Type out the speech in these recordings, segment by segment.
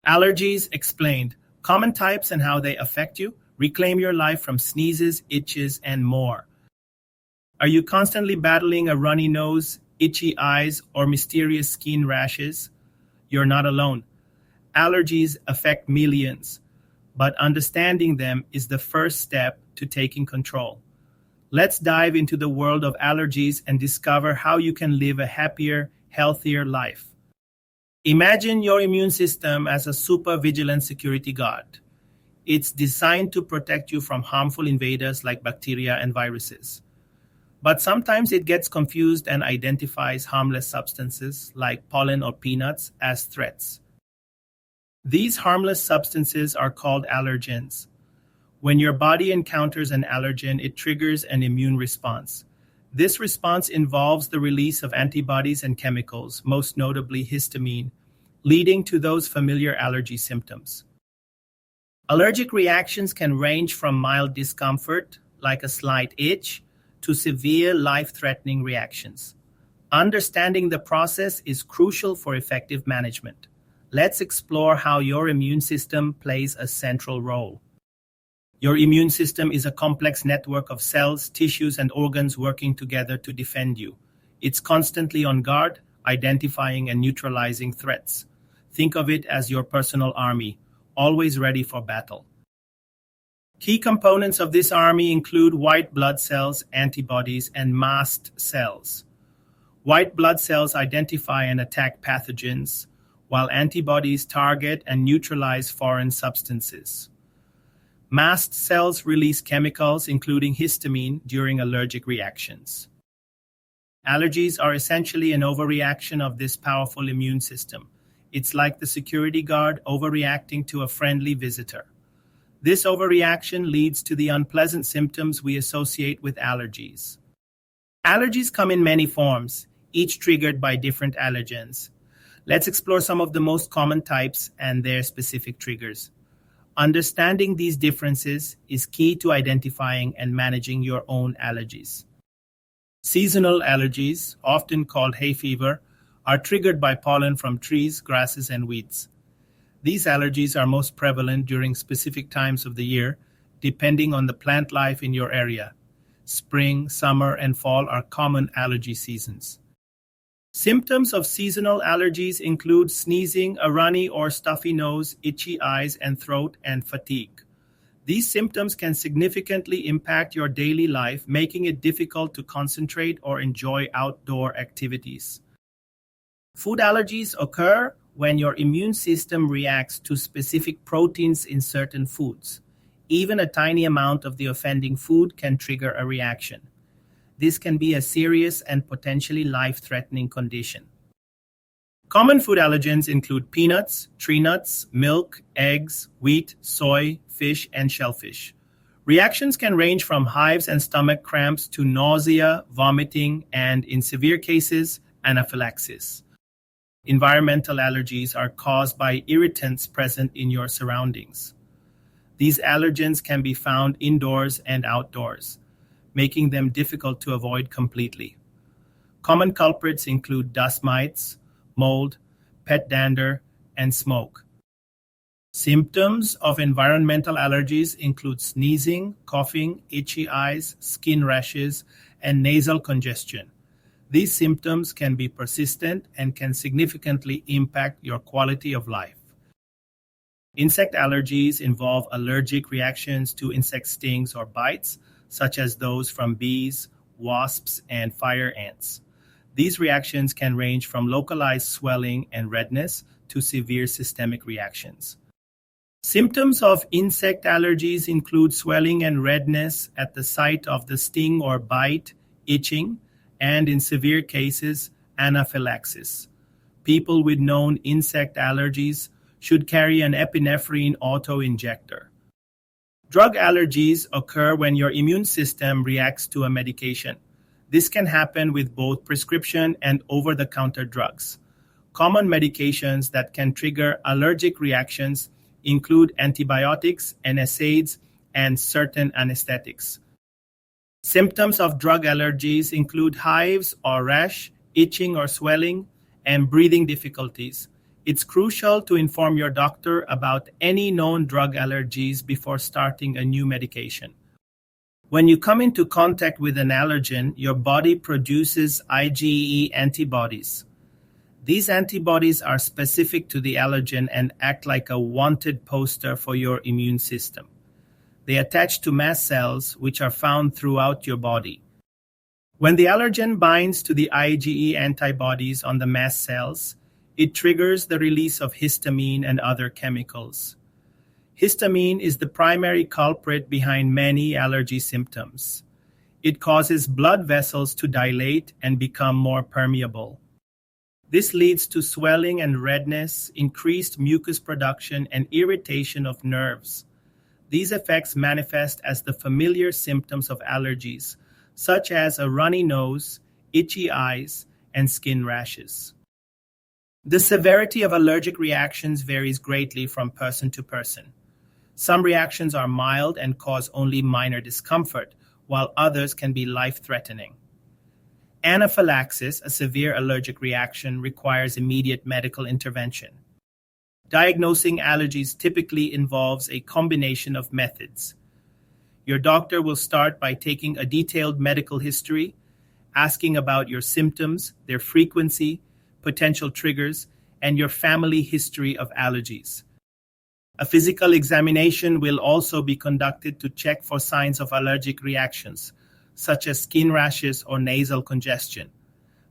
Allergies Explained. Common types and how they affect you. Reclaim your life from sneezes, itches, and more. Are you constantly battling a runny nose, itchy eyes, or mysterious skin rashes? You're not alone. Allergies affect millions, but understanding them is the first step to taking control. Let's dive into the world of allergies and discover how you can live a happier, healthier life. Imagine your immune system as a super vigilant security guard. It's designed to protect you from harmful invaders like bacteria and viruses. But sometimes it gets confused and identifies harmless substances like pollen or peanuts as threats. These harmless substances are called allergens. When your body encounters an allergen, it triggers an immune response. This response involves the release of antibodies and chemicals, most notably histamine, leading to those familiar allergy symptoms. Allergic reactions can range from mild discomfort, like a slight itch, to severe life-threatening reactions. Understanding the process is crucial for effective management. Let's explore how your immune system plays a central role. Your immune system is a complex network of cells, tissues, and organs working together to defend you. It's constantly on guard, identifying and neutralizing threats. Think of it as your personal army, always ready for battle. Key components of this army include white blood cells, antibodies, and mast cells. White blood cells identify and attack pathogens, while antibodies target and neutralize foreign substances. Mast cells release chemicals, including histamine, during allergic reactions. Allergies are essentially an overreaction of this powerful immune system. It's like the security guard overreacting to a friendly visitor. This overreaction leads to the unpleasant symptoms we associate with allergies. Allergies come in many forms, each triggered by different allergens. Let's explore some of the most common types and their specific triggers. Understanding these differences is key to identifying and managing your own allergies. Seasonal allergies, often called hay fever, are triggered by pollen from trees, grasses, and weeds. These allergies are most prevalent during specific times of the year, depending on the plant life in your area. Spring, summer, and fall are common allergy seasons. Symptoms of seasonal allergies include sneezing, a runny or stuffy nose, itchy eyes and throat, and fatigue. These symptoms can significantly impact your daily life, making it difficult to concentrate or enjoy outdoor activities. Food allergies occur when your immune system reacts to specific proteins in certain foods. Even a tiny amount of the offending food can trigger a reaction. This can be a serious and potentially life-threatening condition. Common food allergens include peanuts, tree nuts, milk, eggs, wheat, soy, fish, and shellfish. Reactions can range from hives and stomach cramps to nausea, vomiting, and, in severe cases, anaphylaxis. Environmental allergies are caused by irritants present in your surroundings. These allergens can be found indoors and outdoors, making them difficult to avoid completely. Common culprits include dust mites, mold, pet dander, and smoke. Symptoms of environmental allergies include sneezing, coughing, itchy eyes, skin rashes, and nasal congestion. These symptoms can be persistent and can significantly impact your quality of life. Insect allergies involve allergic reactions to insect stings or bites, such as those from bees, wasps, and fire ants. These reactions can range from localized swelling and redness to severe systemic reactions. Symptoms of insect allergies include swelling and redness at the site of the sting or bite, itching, and in severe cases, anaphylaxis. People with known insect allergies should carry an epinephrine auto-injector. Drug allergies occur when your immune system reacts to a medication. This can happen with both prescription and over-the-counter drugs. Common medications that can trigger allergic reactions include antibiotics, NSAIDs, and certain anesthetics. Symptoms of drug allergies include hives or rash, itching or swelling, and breathing difficulties. It's crucial to inform your doctor about any known drug allergies before starting a new medication. When you come into contact with an allergen, your body produces IgE antibodies. These antibodies are specific to the allergen and act like a wanted poster for your immune system. They attach to mast cells, which are found throughout your body. When the allergen binds to the IgE antibodies on the mast cells, it triggers the release of histamine and other chemicals. Histamine is the primary culprit behind many allergy symptoms. It causes blood vessels to dilate and become more permeable. This leads to swelling and redness, increased mucus production, and irritation of nerves. These effects manifest as the familiar symptoms of allergies, such as a runny nose, itchy eyes, and skin rashes. The severity of allergic reactions varies greatly from person to person. Some reactions are mild and cause only minor discomfort, while others can be life-threatening. Anaphylaxis, a severe allergic reaction, requires immediate medical intervention. Diagnosing allergies typically involves a combination of methods. Your doctor will start by taking a detailed medical history, asking about your symptoms, their frequency, potential triggers, and your family history of allergies. A physical examination will also be conducted to check for signs of allergic reactions, such as skin rashes or nasal congestion.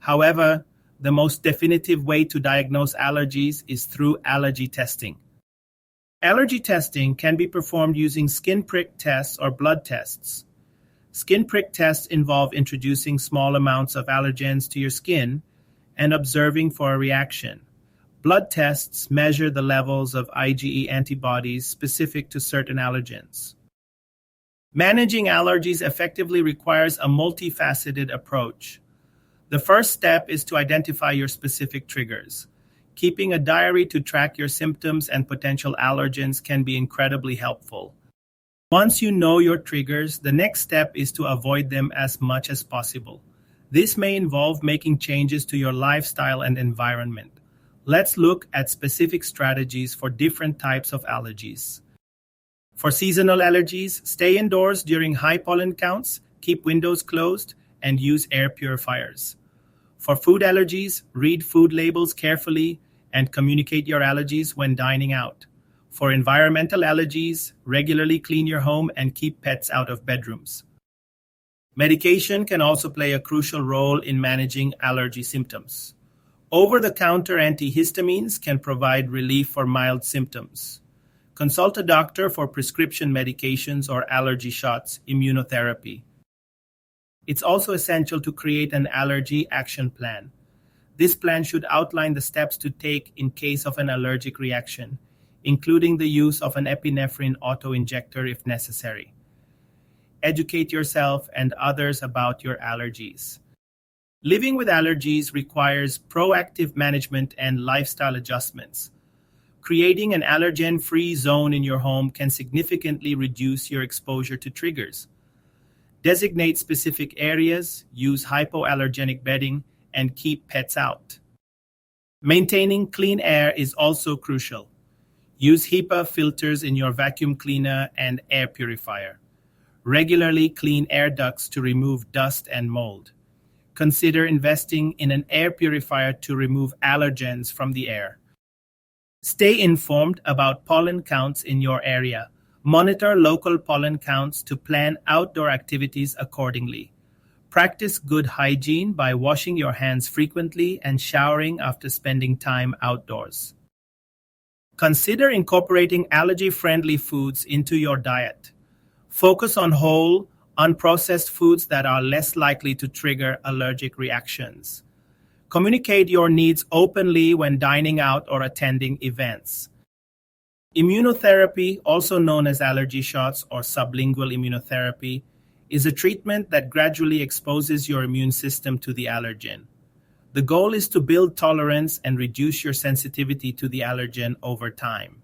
However, the most definitive way to diagnose allergies is through allergy testing. Allergy testing can be performed using skin prick tests or blood tests. Skin prick tests involve introducing small amounts of allergens to your skin and observing for a reaction. Blood tests measure the levels of IgE antibodies specific to certain allergens. Managing allergies effectively requires a multifaceted approach. The first step is to identify your specific triggers. Keeping a diary to track your symptoms and potential allergens can be incredibly helpful. Once you know your triggers, the next step is to avoid them as much as possible. This may involve making changes to your lifestyle and environment. Let's look at specific strategies for different types of allergies. For seasonal allergies, stay indoors during high pollen counts, keep windows closed, and use air purifiers. For food allergies, read food labels carefully and communicate your allergies when dining out. For environmental allergies, regularly clean your home and keep pets out of bedrooms. Medication can also play a crucial role in managing allergy symptoms. Over-the-counter antihistamines can provide relief for mild symptoms. Consult a doctor for prescription medications or allergy shots, immunotherapy. It's also essential to create an allergy action plan. This plan should outline the steps to take in case of an allergic reaction, including the use of an epinephrine auto-injector if necessary. Educate yourself and others about your allergies. Living with allergies requires proactive management and lifestyle adjustments. Creating an allergen-free zone in your home can significantly reduce your exposure to triggers. Designate specific areas, use hypoallergenic bedding, and keep pets out. Maintaining clean air is also crucial. Use HEPA filters in your vacuum cleaner and air purifier. Regularly clean air ducts to remove dust and mold. Consider investing in an air purifier to remove allergens from the air. Stay informed about pollen counts in your area. Monitor local pollen counts to plan outdoor activities accordingly. Practice good hygiene by washing your hands frequently and showering after spending time outdoors. Consider incorporating allergy-friendly foods into your diet. Focus on whole, unprocessed foods that are less likely to trigger allergic reactions. Communicate your needs openly when dining out or attending events. Immunotherapy, also known as allergy shots or sublingual immunotherapy, is a treatment that gradually exposes your immune system to the allergen. The goal is to build tolerance and reduce your sensitivity to the allergen over time.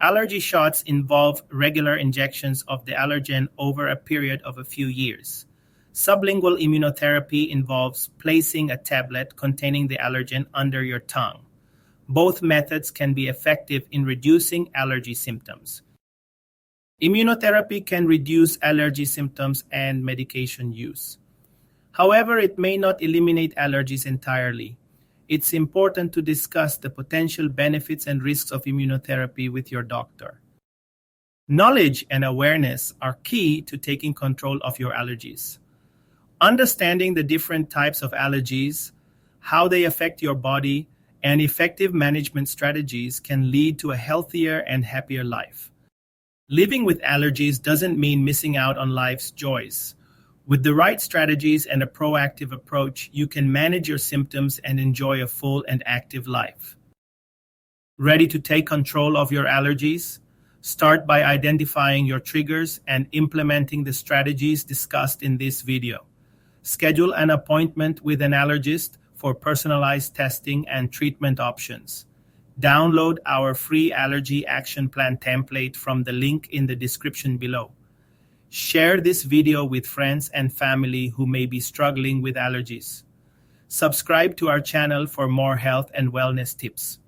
Allergy shots involve regular injections of the allergen over a period of a few years. Sublingual immunotherapy involves placing a tablet containing the allergen under your tongue. Both methods can be effective in reducing allergy symptoms. Immunotherapy can reduce allergy symptoms and medication use. However, it may not eliminate allergies entirely. It's important to discuss the potential benefits and risks of immunotherapy with your doctor. Knowledge and awareness are key to taking control of your allergies. Understanding the different types of allergies, how they affect your body, and effective management strategies can lead to a healthier and happier life. Living with allergies doesn't mean missing out on life's joys. With the right strategies and a proactive approach, you can manage your symptoms and enjoy a full and active life. Ready to take control of your allergies? Start by identifying your triggers and implementing the strategies discussed in this video. Schedule an appointment with an allergist for personalized testing and treatment options. Download our free Allergy Action Plan template from the link in the description below. Share this video with friends and family who may be struggling with allergies. Subscribe to our channel for more health and wellness tips.